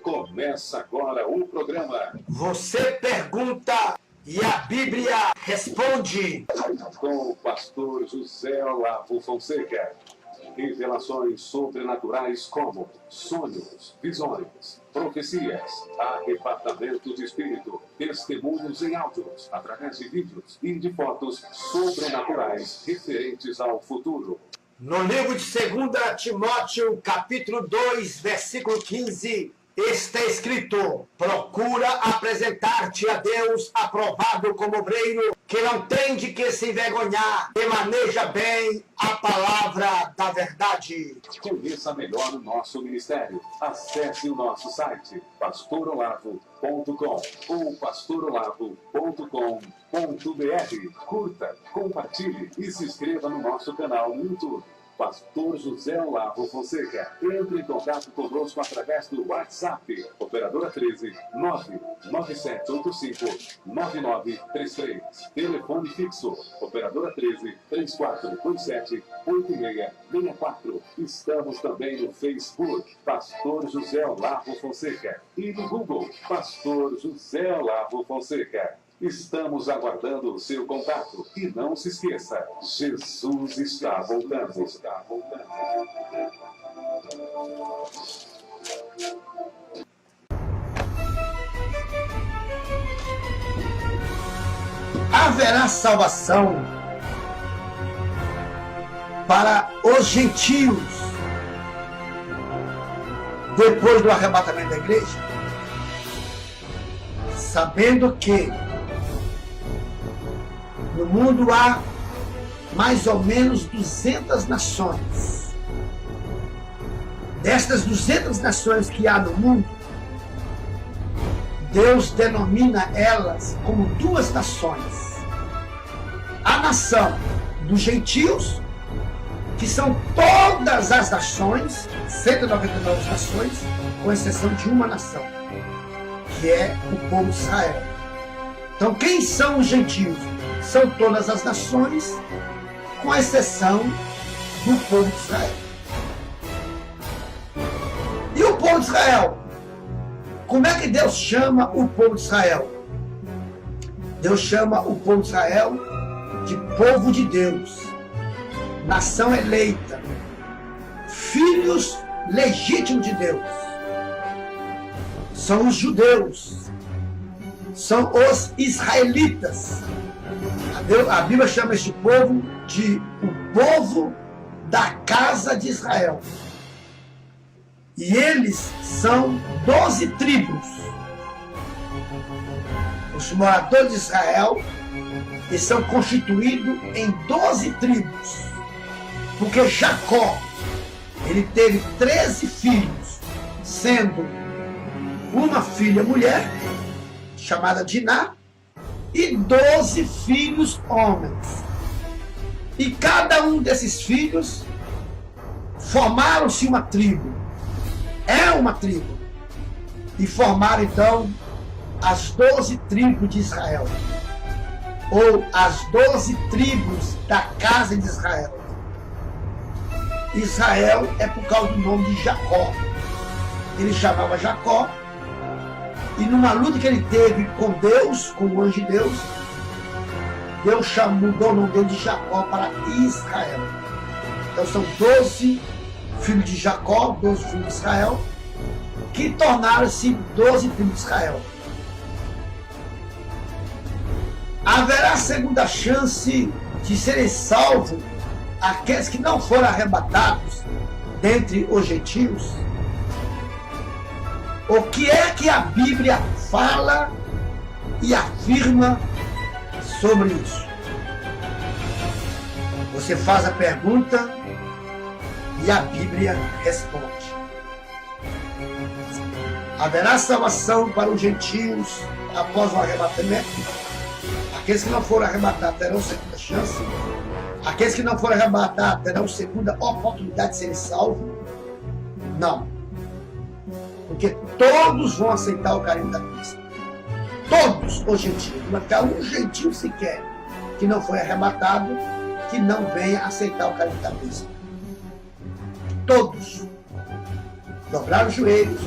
Começa agora o programa Você Pergunta e a Bíblia Responde, com o pastor José Olavo Fonseca. Revelações sobrenaturais como sonhos, visões, profecias, arrebatamento de espírito, testemunhos em áudios, através de vídeos e de fotos sobrenaturais referentes ao futuro. No livro de 2 Timóteo, capítulo 2, versículo 15, está escrito: procura apresentar-te a Deus aprovado como obreiro, que não tem de que se envergonhar, e maneja bem a palavra da verdade. Conheça melhor o nosso ministério. Acesse o nosso site, pastorolavo.com ou pastorolavo.com.br. Curta, compartilhe e se inscreva no nosso canal no YouTube. Pastor José Olavo Fonseca. Entre em contato conosco através do WhatsApp. Operadora 13 99785-9933. Telefone fixo. Operadora 13 3427-8664. Estamos também no Facebook. Pastor José Olavo Fonseca. E no Google. Pastor José Olavo Fonseca. Estamos aguardando o seu contato. E não se esqueça, Jesus está voltando. Haverá salvação para os gentios depois do arrebatamento da igreja? Sabendo que no mundo há mais ou menos 200 nações. Destas 200 nações que há no mundo, Deus denomina elas como duas nações. A nação dos gentios, que são todas as nações, 199 nações, com exceção de uma nação, que é o povo de Israel. Então, quem são os gentios? São todas as nações, com exceção do povo de Israel. E o povo de Israel? Como é que Deus chama o povo de Israel? Deus chama o povo de Israel de povo de Deus, nação eleita, filhos legítimos de Deus. São os judeus, são os israelitas. A Bíblia chama este povo de o povo da casa de Israel. E eles são 12 tribos. Os moradores de Israel, eles são constituídos em 12 tribos. Porque Jacó, ele teve 13 filhos, sendo uma filha mulher, chamada Diná, e 12 filhos homens. E cada um desses filhos formaram-se uma tribo. É uma tribo. E formaram então as 12 tribos de Israel. Ou as 12 tribos da casa de Israel. Israel é por causa do nome de Jacó. Ele chamava Jacó. E numa luta que ele teve com Deus, com o anjo de Deus, Deus mudou o nome dele de Jacó para Israel. Então são 12 filhos de Jacó, 12 filhos de Israel, que tornaram-se 12 filhos de Israel. Haverá segunda chance de serem salvos aqueles que não foram arrebatados dentre os gentios? O que é que a Bíblia fala e afirma sobre isso? Você faz a pergunta e a Bíblia responde. Haverá salvação para os gentios após o arrebatamento? Aqueles que não foram arrebatados terão segunda chance? Aqueles que não foram arrebatados terão segunda oportunidade de serem salvos? Não. Porque todos vão aceitar o carinho da Cristo. Todos os gentios. Não vai ficar um gentio sequer que não foi arrebatado, que não venha aceitar o carinho da Cristo. Todos dobraram os joelhos,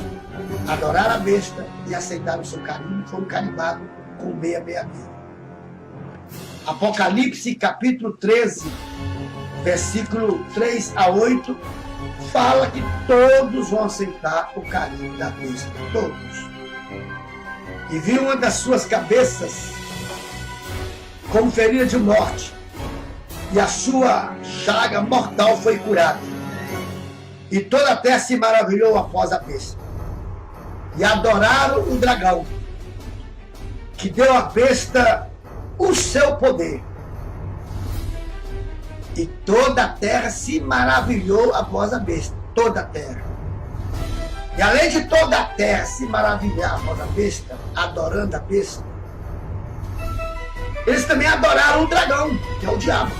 adoraram a besta e aceitaram o seu carinho, foram carimbados com 666. Apocalipse capítulo 13, versículo 3 a 8, fala que todos vão aceitar o carinho da besta, todos. E vi uma das suas cabeças como ferida de morte, e a sua chaga mortal foi curada. E toda a terra se maravilhou após a besta. E adoraram o dragão, que deu à besta o seu poder. E toda a terra se maravilhou após a besta. Toda a terra. E além de toda a terra se maravilhar após a besta, adorando a besta, eles também adoraram o dragão, que é o diabo.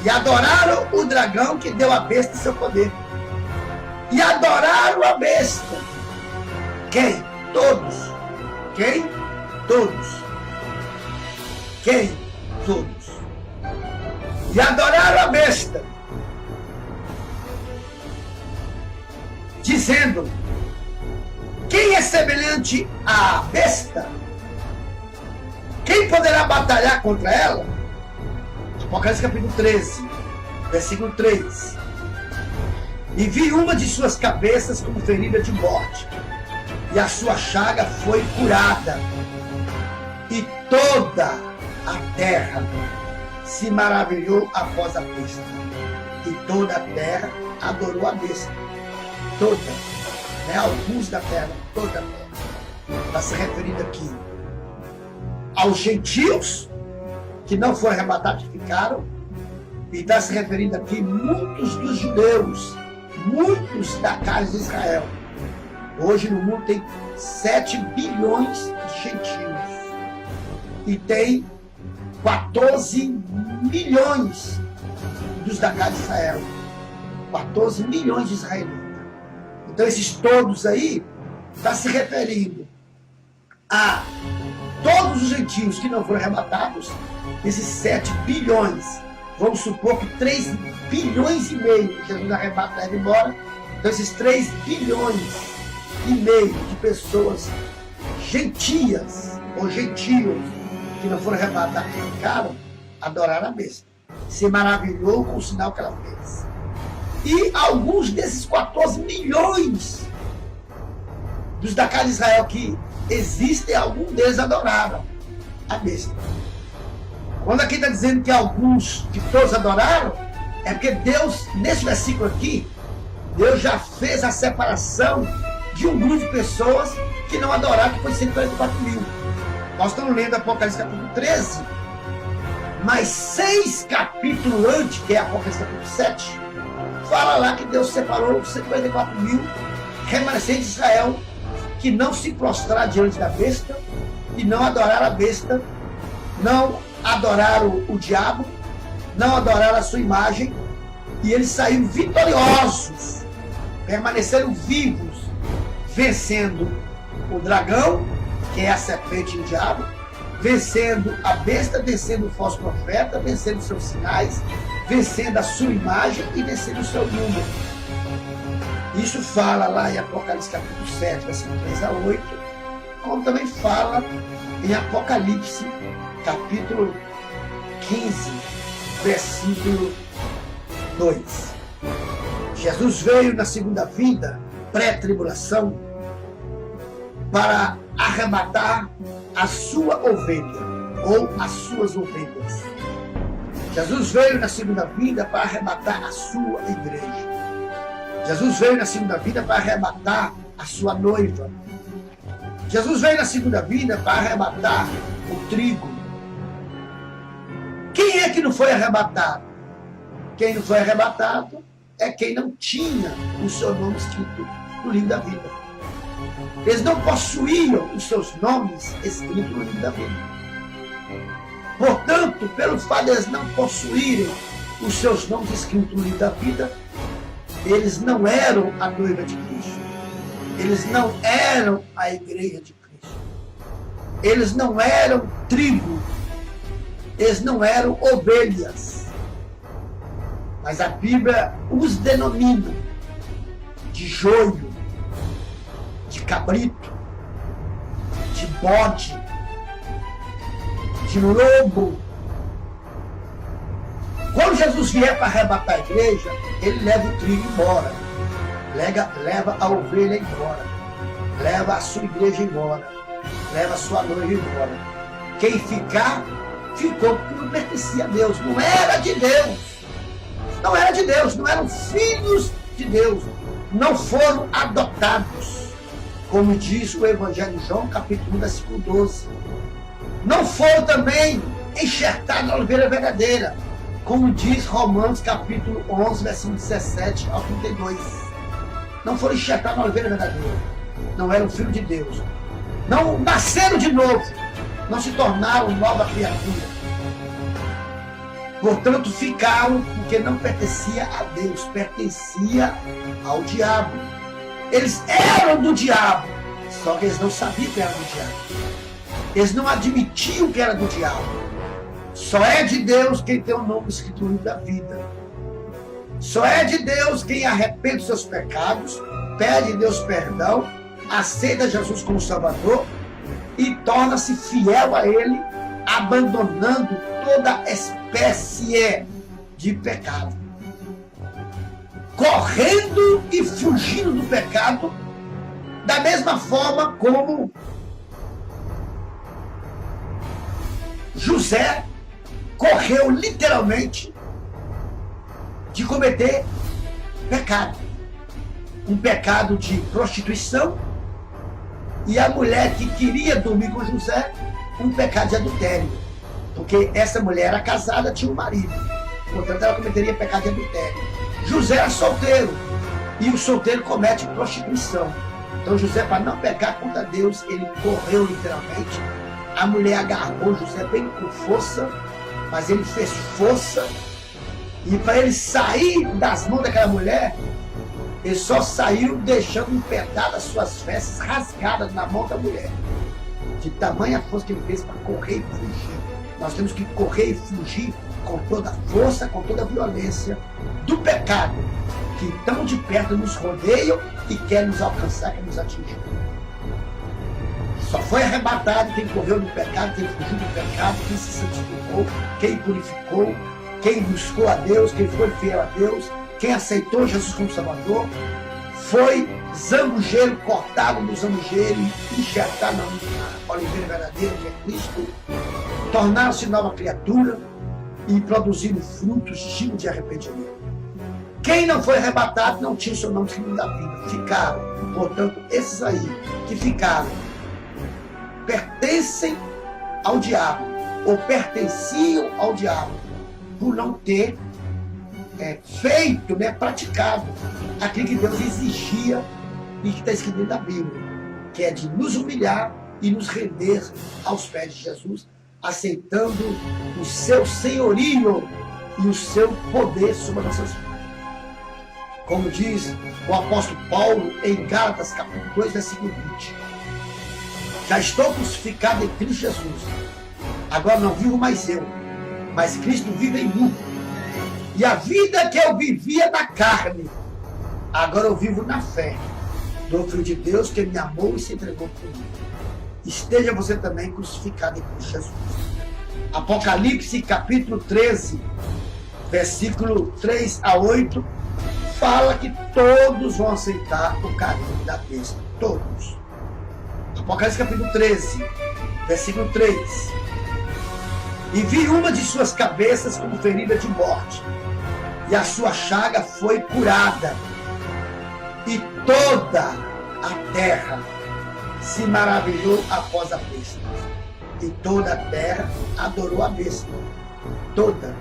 E adoraram o dragão que deu à besta seu poder. E adoraram a besta. Quem? Todos. Quem? Todos. Quem? Todos. E adoraram a besta, dizendo: quem é semelhante à besta? Quem poderá batalhar contra ela? Apocalipse capítulo 13, versículo 3. E vi uma de suas cabeças como ferida de morte, e a sua chaga foi curada. E toda a terra se maravilhou após a besta. E toda a terra adorou a besta. Toda. Não é alguns da terra, toda a terra. Está se referindo aqui aos gentios que não foram arrebatados, que ficaram. E está se referindo aqui muitos dos judeus, muitos da casa de Israel. Hoje no mundo tem 7 bilhões de gentios. E tem 14 milhões dos da casa de Israel. 14 milhões de israelitas. Então esses todos aí está se referindo a todos os gentios que não foram arrebatados. Esses 7 bilhões, vamos supor que 3 bilhões e meio Jesus arrebata e leva embora. Então esses 3 bilhões e meio de pessoas gentias ou gentios que não foram arrebatados, que ficaram, adoraram a besta. Se maravilhou com o sinal que ela fez. E alguns desses 14 milhões dos da casa de Israel que existem, alguns deles adoraram a besta. Quando aqui está dizendo que alguns, que todos adoraram, é porque Deus, nesse versículo aqui, Deus já fez a separação de um grupo de pessoas que não adoraram, que foi 144 mil. Nós estamos lendo Apocalipse capítulo 13, mas 6 capítulos antes, que é Apocalipse capítulo 7, fala lá que Deus separou 144 mil remanescentes de Israel que não se prostraram diante da besta e não adoraram a besta, não adoraram o diabo, não adoraram a sua imagem, e eles saíram vitoriosos, permaneceram vivos, vencendo o dragão, que é a serpente e o diabo, vencendo a besta, vencendo o falso profeta, vencendo os seus sinais, vencendo a sua imagem e vencendo o seu número. Isso fala lá em Apocalipse capítulo 7, versículo 3 a 8, como também fala em Apocalipse capítulo 15, versículo 2. Jesus veio na segunda vinda, pré-tribulação, para arrebatar a sua ovelha, ou as suas ovelhas. Jesus veio na segunda vinda para arrebatar a sua igreja. Jesus veio na segunda vinda para arrebatar a sua noiva. Jesus veio na segunda vinda para arrebatar o trigo. Quem é que não foi arrebatado? Quem não foi arrebatado é quem não tinha o seu nome escrito no livro da vida. Eles não possuíam os seus nomes escritos no livro da vida. Portanto, pelo fato de eles não possuírem os seus nomes escritos no livro da vida, eles não eram a noiva de Cristo. Eles não eram a igreja de Cristo. Eles não eram tribo. Eles não eram ovelhas. Mas a Bíblia os denomina de joio, de cabrito, de bode, de lobo. Quando Jesus vier para arrebatar a igreja, ele leva o trigo embora, leva a ovelha embora, leva a sua igreja embora, leva a sua noiva embora. Quem ficar, ficou, porque não pertencia a Deus, não era de Deus. Não era de Deus, não eram filhos de Deus, não foram adotados, como diz o Evangelho de João, capítulo 1, versículo 12. Não foram também enxertados na oliveira verdadeira, como diz Romanos, capítulo 11, versículo 17 ao 32. Não foram enxertados na oliveira verdadeira, não eram filhos de Deus, não nasceram de novo, não se tornaram nova criatura. Portanto, ficaram porque não pertencia a Deus, pertencia ao diabo. Eles eram do diabo, só que eles não sabiam que era do diabo. Eles não admitiam que era do diabo. Só é de Deus quem tem o nome escrito no livro da vida. Só é de Deus quem arrepende dos seus pecados, pede a Deus perdão, aceita Jesus como Salvador e torna-se fiel a Ele, abandonando toda espécie de pecado, correndo e fugindo do pecado, da mesma forma como José correu literalmente de cometer pecado, um pecado de prostituição, e a mulher que queria dormir com José, um pecado de adultério, porque essa mulher era casada, tinha um marido, portanto ela cometeria pecado de adultério. José era solteiro, e o solteiro comete prostituição. Então José, para não pecar contra Deus, ele correu literalmente. A mulher agarrou José bem com força, mas ele fez força, e para ele sair das mãos daquela mulher, ele só saiu deixando um pedaço das suas vestes rasgadas na mão da mulher. De tamanha força que ele fez para correr e fugir. Nós temos que correr e fugir com toda a força, com toda a violência do pecado, que tão de perto nos rodeiam e quer nos alcançar, quer nos atingir. Só foi arrebatado quem correu do pecado, quem fugiu do pecado, quem se santificou, quem purificou, quem buscou a Deus, quem foi fiel a Deus, quem aceitou Jesus como Salvador, foi zambujeiro, cortado do zambujeiro e enxertado na oliveira verdadeira, que é Cristo, tornaram-se nova criatura e produziram frutos dignos de arrependimento. Quem não foi arrebatado não tinha o seu nome escrito da vida. Ficaram, portanto, esses aí que ficaram pertencem ao diabo, ou pertenciam ao diabo, por não ter feito, praticado aquilo que Deus exigia e que está escrito na Bíblia, que é de nos humilhar e nos render aos pés de Jesus, aceitando o seu senhorio e o seu poder sobre nossas vidas. Como diz o apóstolo Paulo em Gálatas, capítulo 2, versículo 20. Já estou crucificado em Cristo Jesus. Agora não vivo mais eu, mas Cristo vive em mim. E a vida que eu vivia na carne, agora eu vivo na fé do Filho de Deus que me amou e se entregou por mim. Esteja você também crucificado em Cristo Jesus. Apocalipse capítulo 13, versículo 3 a 8, fala que todos vão aceitar o caminho da besta. Todos. Apocalipse capítulo 13, versículo 3. E vi uma de suas cabeças como ferida de morte, e a sua chaga foi curada, e toda a terra se maravilhou após a besta, e toda a terra adorou a besta. Toda,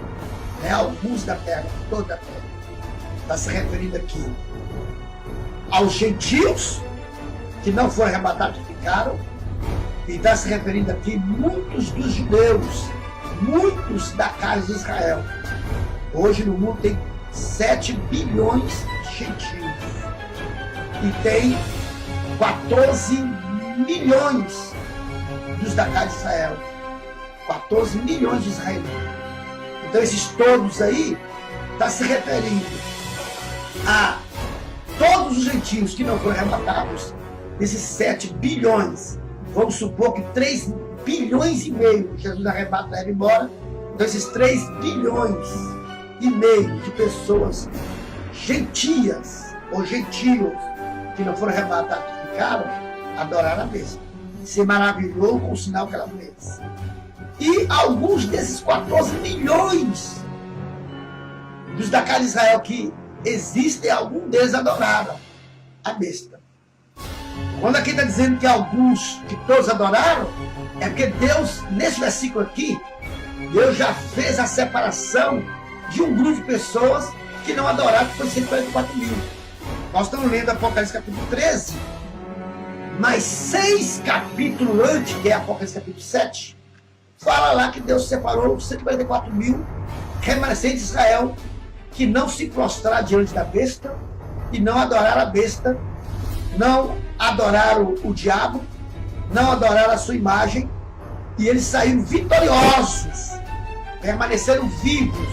alguns da terra, toda a terra. Está se referindo aqui aos gentios que não foram arrebatados e ficaram, e está se referindo aqui muitos dos judeus, muitos da casa de Israel. Hoje no mundo tem 7 bilhões de gentios e tem 14 milhões dos da casa de Israel. 14 milhões de israelitas. Então esses todos aí está se referindo a todos os gentios que não foram arrebatados desses 7 bilhões, vamos supor que 3 bilhões e meio, Jesus arrebata e leva embora, então esses 3 bilhões e meio de pessoas gentias ou gentios que não foram arrebatados, que ficaram, adoraram a besta. Se maravilhou com o sinal que ela fez. E alguns desses 14 milhões dos da casa de Israel que existem, algum deles adoraram a besta. Quando aqui está dizendo que alguns, que todos adoraram, é porque Deus, nesse versículo aqui, Deus já fez a separação de um grupo de pessoas que não adoraram, que foi 144 mil. Nós estamos lendo Apocalipse capítulo 13, mas 6 capítulos antes, que é Apocalipse capítulo 7, fala lá que Deus separou 144 mil remanescentes de Israel que não se prostraram diante da besta e não adoraram a besta, não adoraram o diabo, não adoraram a sua imagem, e eles saíram vitoriosos, permaneceram vivos,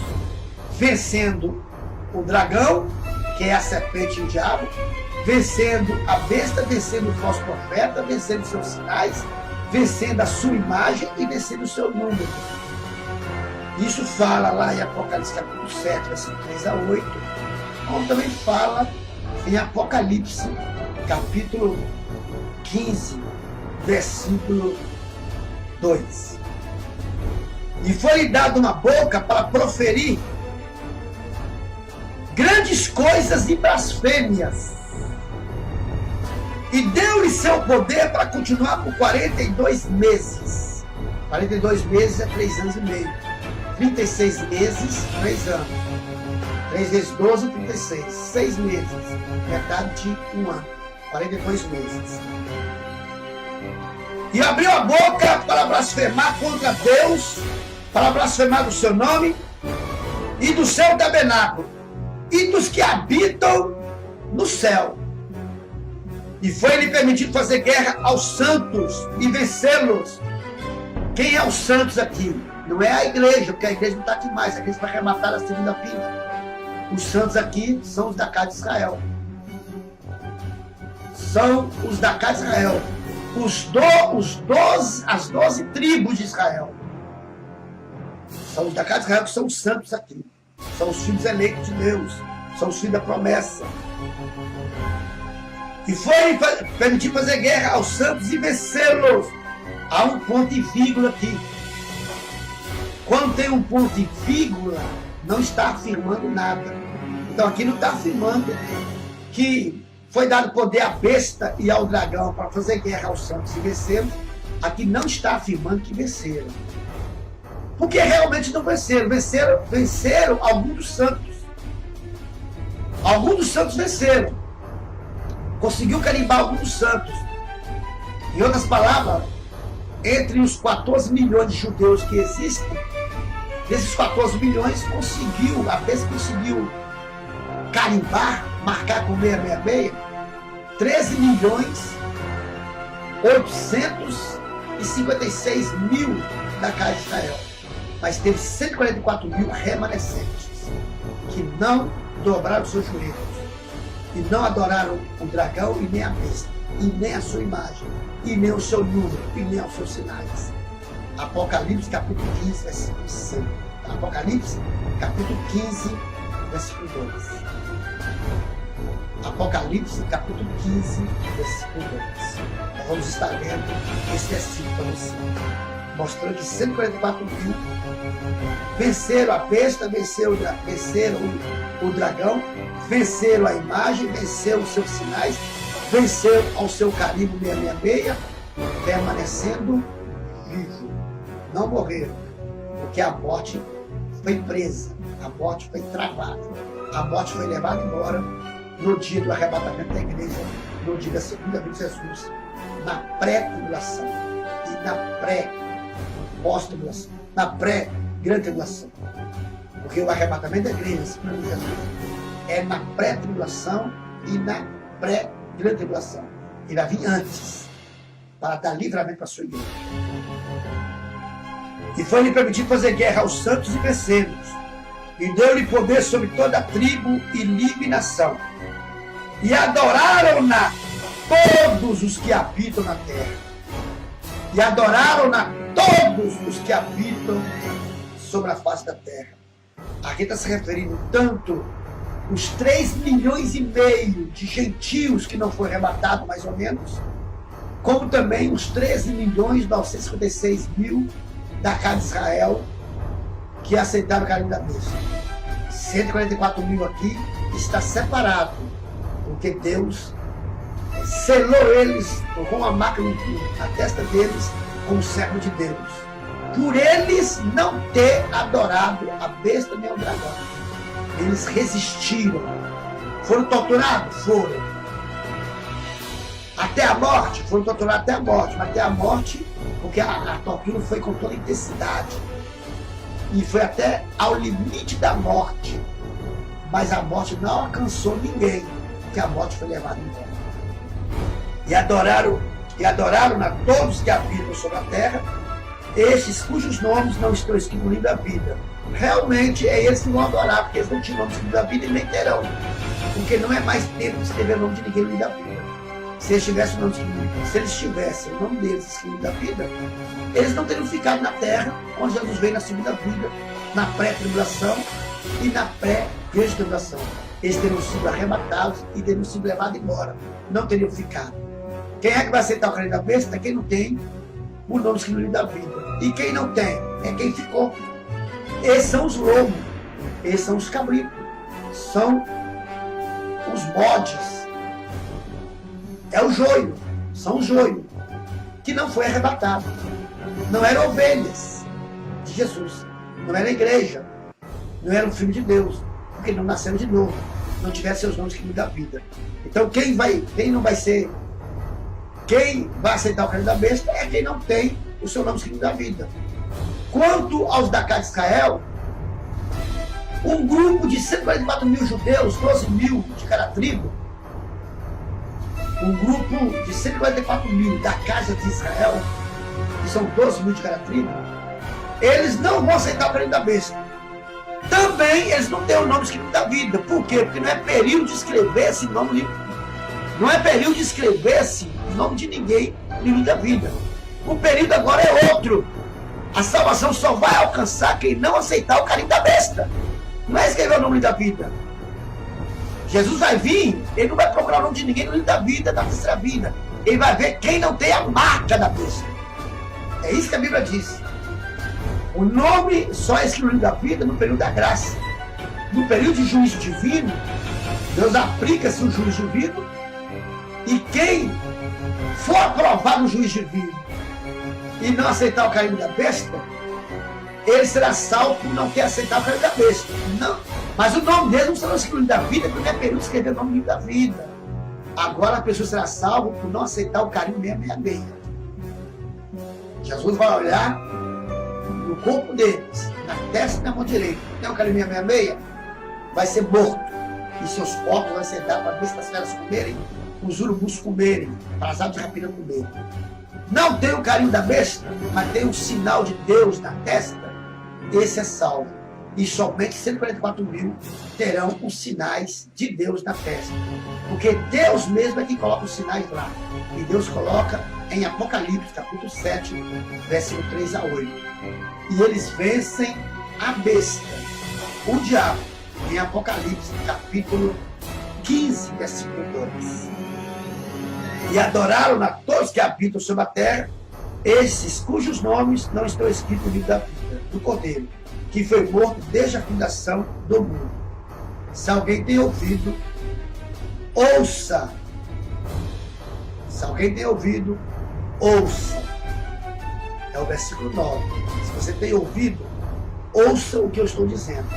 vencendo o dragão, que é a serpente e o diabo, vencendo a besta, vencendo o falso profeta, vencendo seus sinais, vencendo a sua imagem e vencendo o seu número. Isso fala lá em Apocalipse capítulo 7, versículo 3 a 8, como também fala em Apocalipse capítulo 15, versículo 2. E foi-lhe dado uma boca para proferir grandes coisas e blasfêmias. E deu-lhe seu poder para continuar por 42 meses. 42 meses é 3 anos e meio. 36 meses, 3 anos. 3 vezes 12, 36. 6 meses. Metade de 1 ano. 42 meses. E abriu a boca para blasfemar contra Deus, para blasfemar do seu nome e do seu tabernáculo e dos que habitam no céu. E foi-lhe permitido fazer guerra aos santos e vencê-los. Quem é os santos aqui? Não é a igreja, porque a igreja não está aqui mais, a igreja vai arrematar a segunda vinda. Os santos aqui são os da casa de Israel. São os da casa de Israel. As 12 tribos de Israel. São os da casa de Israel que são os santos aqui. São os filhos eleitos de Deus. São os filhos da promessa. E foi permitir fazer guerra aos santos e vencê-los. Há um ponto e vírgula aqui. Quando tem um ponto e vírgula, não está afirmando nada. Então aqui não está afirmando que foi dado poder à besta e ao dragão para fazer guerra aos santos e vencê-los. Aqui não está afirmando que venceram. Porque realmente não venceram. Venceram alguns dos santos. Alguns dos santos venceram. Conseguiu carimbar alguns dos santos. Em outras palavras, entre os 14 milhões de judeus que existem, desses 14 milhões a besta conseguiu carimbar, marcar com 666, 13 milhões 856 mil da casa de Israel. Mas teve 144 mil remanescentes que não dobraram seus joelhos e não adoraram o dragão e nem a besta, e nem a sua imagem, e nem o seu número, e nem os seus sinais. Apocalipse capítulo 15, versículo 5. Apocalipse capítulo 15, versículo 2. Apocalipse capítulo 15, versículo 2. Nós vamos estar lendo esse versículo para você, mostrando que 144 mil venceram a besta, venceram o dragão, venceram a imagem, venceram os seus sinais, venceram ao seu carimbo 666, permanecendo vivo. Não morreram, porque a morte foi presa, a morte foi travada, a morte foi levada embora no dia do arrebatamento da igreja, no dia da segunda vinda de Jesus, na pré-tribulação e na pré-pós-tribulação, na pré-grande tribulação. Porque o arrebatamento da igreja, segundo Jesus, é na pré-tribulação e na pré-grande tribulação. Ele vai vir antes, para dar livramento para a sua igreja. E foi-lhe permitido fazer guerra aos santos e vencê-los. E deu-lhe poder sobre toda a tribo e língua e nação. E adoraram-na todos os que habitam na terra. E adoraram a todos os que habitam sobre a face da terra. Aqui está se referindo tanto os 3,5 milhões de gentios que não foi arrebatado, mais ou menos, como também os 13.956.000 da casa de Israel que aceitaram o carinho da besta. 144 mil aqui está separado, porque Deus selou eles com a marca na testa deles como servo de Deus, por eles não ter adorado a besta nem o dragão. Eles resistiram. Foram torturados? Foram. Até a morte? Foram torturados até a morte. Mas até a morte, porque a tortura foi com toda intensidade. E foi até ao limite da morte. Mas a morte não alcançou ninguém, porque a morte foi levada embora. E adoraram a todos que habitam sobre a terra, estes cujos nomes não estão escritos no livro da vida. Realmente é eles que vão adorar, porque eles não tinham nome no livro da vida e nem terão. Porque não é mais tempo de escrever o nome de ninguém no livro da vida. Se eles tivessem o nome deles escrito no livro da vida, eles não teriam ficado na terra, onde Jesus veio na segunda vida, na pré-tribulação e na pré-grande tribulação. Eles teriam sido arrebatados e teriam sido levados embora. Não teriam ficado. Quem é que vai aceitar o carinho da besta? Quem não tem o nome escrito no livro da vida. E quem não tem é quem ficou. Esses são os lobos, esses são os cabritos, são os bodes, é o joio, são os joio, que não foi arrebatado. Não eram ovelhas de Jesus, não era a igreja, não era o filho de Deus, porque não nasceram de novo, não tiveram seus nomes escritos da vida. Então quem vai aceitar o carinho da besta é quem não tem o seu nome escrito da vida. Quanto aos da casa de Israel, um grupo de 144 mil judeus, 12 mil de cada tribo, um grupo de 144 mil da casa de Israel, que são 12 mil de cada tribo, eles não vão aceitar o carinho da besta. Também eles não têm o nome escrito da vida. Por quê? Porque não é período de escrever esse nome, não é período de escrever esse nome de ninguém no livro da vida. O período agora é outro. A salvação só vai alcançar quem não aceitar o carinho da besta. Não é escrever o nome da vida. Jesus vai vir, ele não vai procurar o nome de ninguém no livro da vida, da terceira vida. Ele vai ver quem não tem a marca da besta. É isso que a Bíblia diz. O nome só é escrito no livro da vida no período da graça. No período de juízo divino, Deus aplica-se o juízo divino, e quem for aprovado no juízo divino e não aceitar o carinho da besta, ele será salvo por não querer aceitar o carinho da besta. Não. Mas o nome dele não será escrito da vida, porque não é período de escrever o nome do livro da vida. Agora a pessoa será salva por não aceitar o carinho 666. Jesus vai olhar no corpo deles, na testa e na mão direita. Tem o carinho 666? Vai ser morto. E seus corpos vão ser dados para ver se as feras comerem, os urubus comerem, para as aves de rapina comerem. Não tem o carinho da besta, mas tem o sinal de Deus na testa, esse é salvo. E somente 144 mil terão os sinais de Deus na testa. Porque Deus mesmo é quem coloca os sinais lá. E Deus coloca em Apocalipse, capítulo 7, versículo 3 a 8. E eles vencem a besta, o diabo, em Apocalipse, capítulo 15, versículo 2. E adoraram a todos que habitam sobre a terra, esses cujos nomes não estão escritos no livro da vida do Cordeiro, que foi morto desde a fundação do mundo. Se alguém tem ouvido, ouça. Se alguém tem ouvido, ouça. É o versículo 9. Se você tem ouvido, ouça o que eu estou dizendo.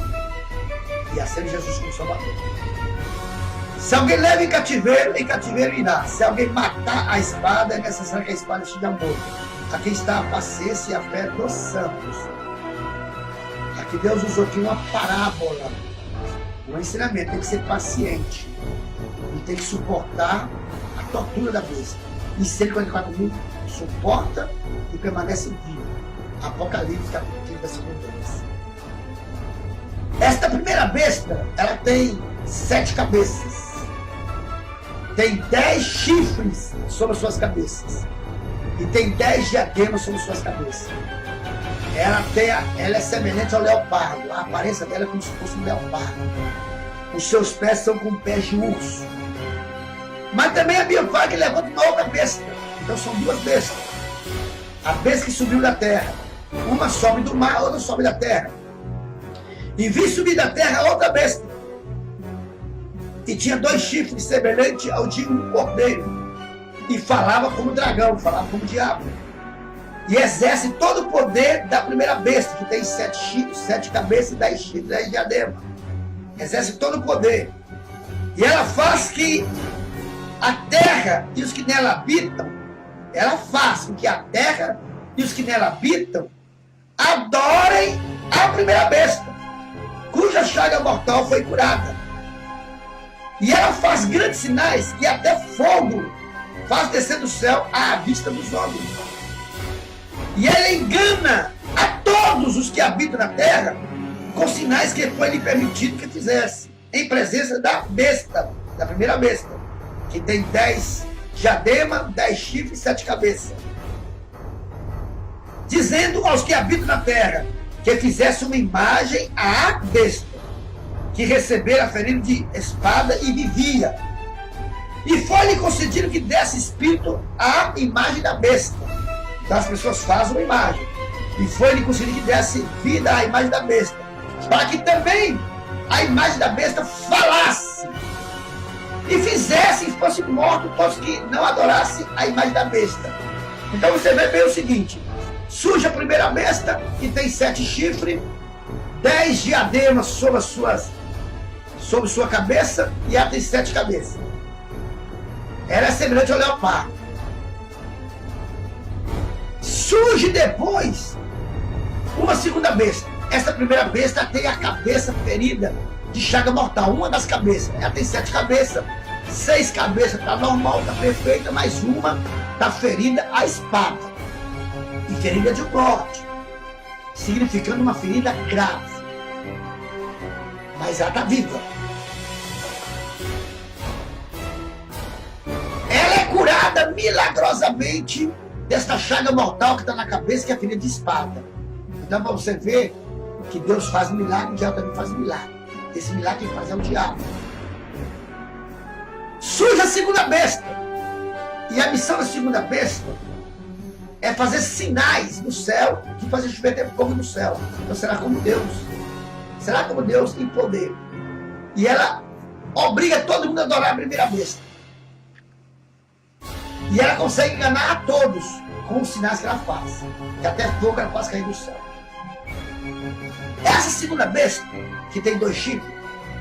E aceite Jesus como Salvador. Se alguém leva em cativeiro irá. Se alguém matar a espada, é necessário que a espada esteja morta. Aqui está a paciência e a fé dos santos. Aqui Deus usou aqui uma parábola, um ensinamento. Tem que ser paciente e tem que suportar a tortura da besta. E 144 mil suporta e permanece vivo. Apocalipse, capítulo 15, versículo 2. Esta primeira besta, ela tem 7 cabeças. tem 10 chifres sobre as suas cabeças. E tem 10 diademas sobre as suas cabeças. Ela é semelhante ao leopardo. A aparência dela é como se fosse um leopardo. Os seus pés são como pés de urso. Mas também a Bíblia fala que levanta uma outra besta. Então são duas bestas. A besta que subiu da terra. Uma sobe do mar, a outra sobe da terra. E vi subir da terra outra besta. E tinha 2 chifres semelhantes ao de um cordeiro. E falava como dragão, falava como diabo. E exerce todo o poder da primeira besta, que tem 7 chifres, 7 cabeças e 10 chifres, 10 diademas. Exerce todo o poder. E ela faz que a terra e os que nela habitam, ela faz com que a terra e os que nela habitam adorem a primeira besta, cuja chaga mortal foi curada. E ela faz grandes sinais que até fogo faz descer do céu à vista dos homens. E ela engana a todos os que habitam na terra com sinais que foi lhe permitido que fizesse, em presença da besta, da primeira besta, que tem 10 diademas, 10 chifres e 7 cabeças. Dizendo aos que habitam na terra que fizesse uma imagem à besta, que recebera ferido de espada e vivia. E foi-lhe concedido que desse espírito à imagem da besta. Então as pessoas fazem uma imagem. E foi-lhe concedido que desse vida à imagem da besta, para que também a imagem da besta falasse e fizesse que fosse morto todos que não adorassem a imagem da besta. Então você vê bem o seguinte: surge a primeira besta, que tem 7 chifres, 10 diademas sobre sua cabeça, e ela tem 7 cabeças. Ela é semelhante ao leopardo. Surge depois uma segunda besta. Essa primeira besta tem a cabeça ferida de chaga mortal, uma das cabeças. Ela tem 7 cabeças, 6 cabeças está normal, está perfeita, mas uma está ferida à espada. E ferida de morte, significando uma ferida grave. Mas ela está viva. Ela é curada milagrosamente desta chaga mortal que está na cabeça, que é a ferida de espada. Então, para você ver que Deus faz milagre, o diabo também faz milagre. Esse milagre quem faz é o diabo. Surge a segunda besta. E a missão da segunda besta é fazer sinais no céu, que fazer chover fogo no céu. Então será como Deus. Será como Deus em poder. E ela obriga todo mundo a adorar a primeira besta. E ela consegue enganar a todos com os sinais que ela faz. Que até fogo ela faz cair do céu. Essa segunda besta, que tem 2 chifres,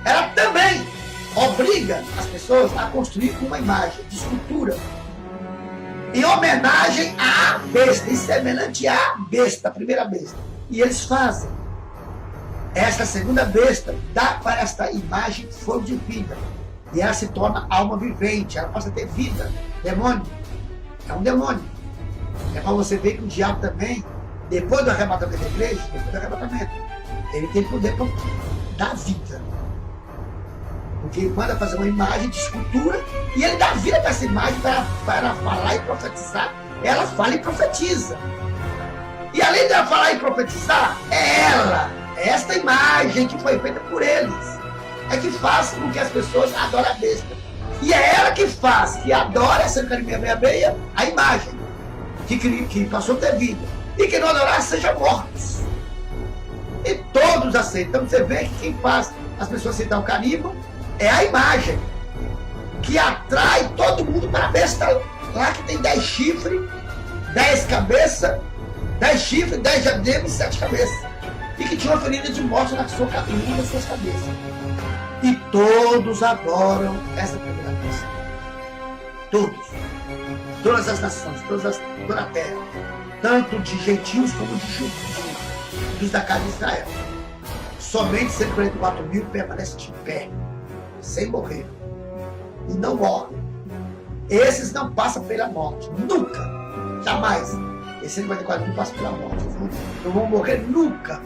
ela também obriga as pessoas a construir uma imagem de escultura em homenagem à besta, e semelhante à besta, a primeira besta. E eles fazem. Esta segunda besta dá para esta imagem fogo de vida. E ela se torna alma vivente, ela passa a ter vida. Demônio. É um demônio. É para você ver que o diabo também, depois do arrebatamento da igreja, depois do arrebatamento, ele tem poder para dar vida. Porque ele manda fazer uma imagem de escultura e ele dá vida para essa imagem para falar e profetizar. Ela fala e profetiza. E além de ela falar e profetizar, é ela, é esta imagem que foi feita por eles, é que faz com que as pessoas adorem a besta. E é ela que faz que adora essa meia a imagem que passou a ter vida. E que não adorar seja mortos. E todos aceitam. Então você vê que quem faz as pessoas aceitar o caníbal é a imagem que atrai todo mundo para a besta lá, que tem 10 chifres, 10 cabeças, 10 chifres, 10 diademas e 7 cabeças. E que tinha uma ferida de morte na sua cabeça, uma das suas cabeças. E todos adoram essa primeira besta. Todos. Todas as nações, toda a terra. Tanto de gentios como de judeus, dos da casa de Israel. Somente 144 mil permanecem de pé, sem morrer. E não morrem. Esses não passam pela morte. Nunca. Jamais. Esses 144 mil passam pela morte. Não vão morrer nunca.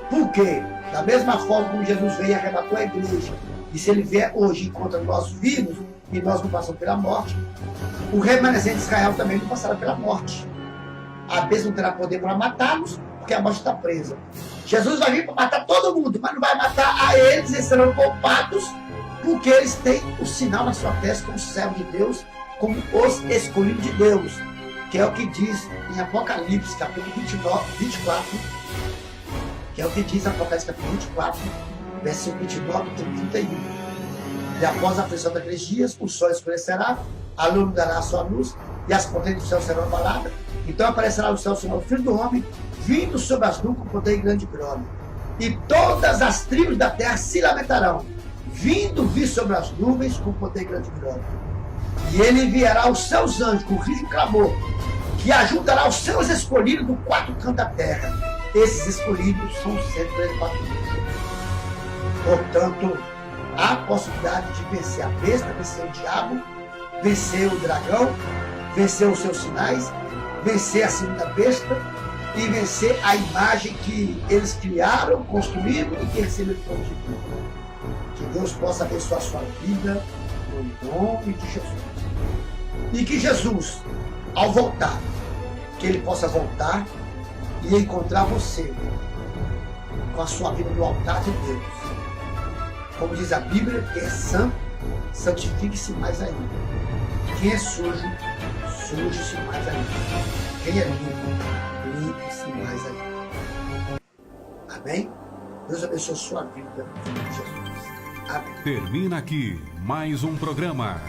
Por quê? Da mesma forma como Jesus veio e arrebatou a igreja, e se ele vier hoje e encontra nós vivos, e nós não passamos pela morte, o remanescente de Israel também não passará pela morte. A besta não terá poder para matá-los, porque a morte está presa. Jesus vai vir para matar todo mundo, mas não vai matar a eles, eles serão poupados, porque eles têm o sinal na sua testa como servo de Deus, como os escolhidos de Deus, que é o que diz em Apocalipse, capítulo 24, que é o que diz em Apocalipse, capítulo 24, versículo 29 e 31. E após a aflição daqueles dias, o sol escurecerá, a lua não dará a sua luz, e as potências do céu serão abaladas. Então aparecerá no céu o Senhor, o Filho do Homem, vindo sobre as nuvens com poder e grande glória. E todas as tribos da terra se lamentarão, vindo vir sobre as nuvens com poder e grande glória. E ele enviará os seus anjos com rijo clamor, que ajuntará os seus escolhidos do quatro cantos da terra. Esses escolhidos são 144 mil. Portanto, há a possibilidade de vencer a besta, vencer o diabo, vencer o dragão, vencer os seus sinais, vencer a segunda besta e vencer a imagem que eles criaram, construíram e que receberam de Deus. Que Deus possa abençoar a sua vida no nome de Jesus. E que Jesus, ao voltar, que ele possa voltar e encontrar você com a sua vida no altar de Deus. Como diz a Bíblia, quem é santo, santifique-se mais ainda. Quem é sujo, suje-se mais ainda. Quem é limpo, limpe-se mais ainda. Amém? Deus abençoe a sua vida em nome de Jesus. Amém. Termina aqui mais um programa.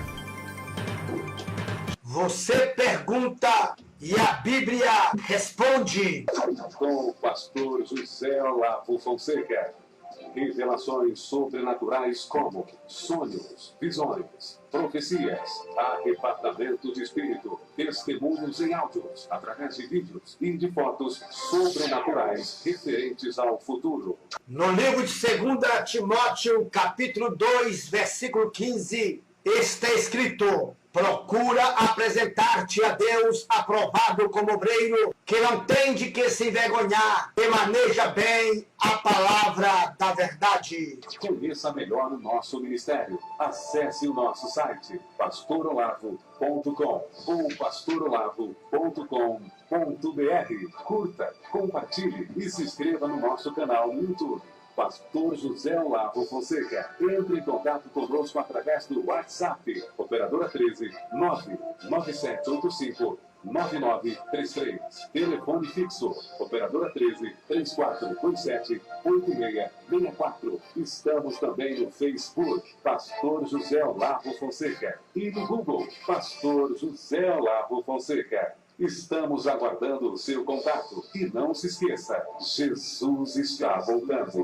Você pergunta e a Bíblia responde. Com o pastor José Olavo Fonseca. Revelações sobrenaturais como sonhos, visões, profecias, arrebatamento de espírito, testemunhos em áudios, através de vídeos e de fotos sobrenaturais referentes ao futuro. No livro de 2 Timóteo, capítulo 2, versículo 15, está escrito: procura apresentar-te a Deus aprovado como obreiro, que não tem de que se envergonhar, e maneja bem a palavra da verdade. Conheça melhor o nosso ministério. Acesse o nosso site pastorolavo.com ou pastorolavo.com.br. Curta, compartilhe e se inscreva no nosso canal no YouTube. Pastor José Olavo Fonseca. Entre em contato conosco através do WhatsApp. Operadora 13 99785 9933. Telefone fixo. Operadora 13 3427 8664. Estamos também no Facebook. Pastor José Olavo Fonseca. E no Google. Pastor José Olavo Fonseca. Estamos aguardando o seu contato. E não se esqueça, Jesus está voltando.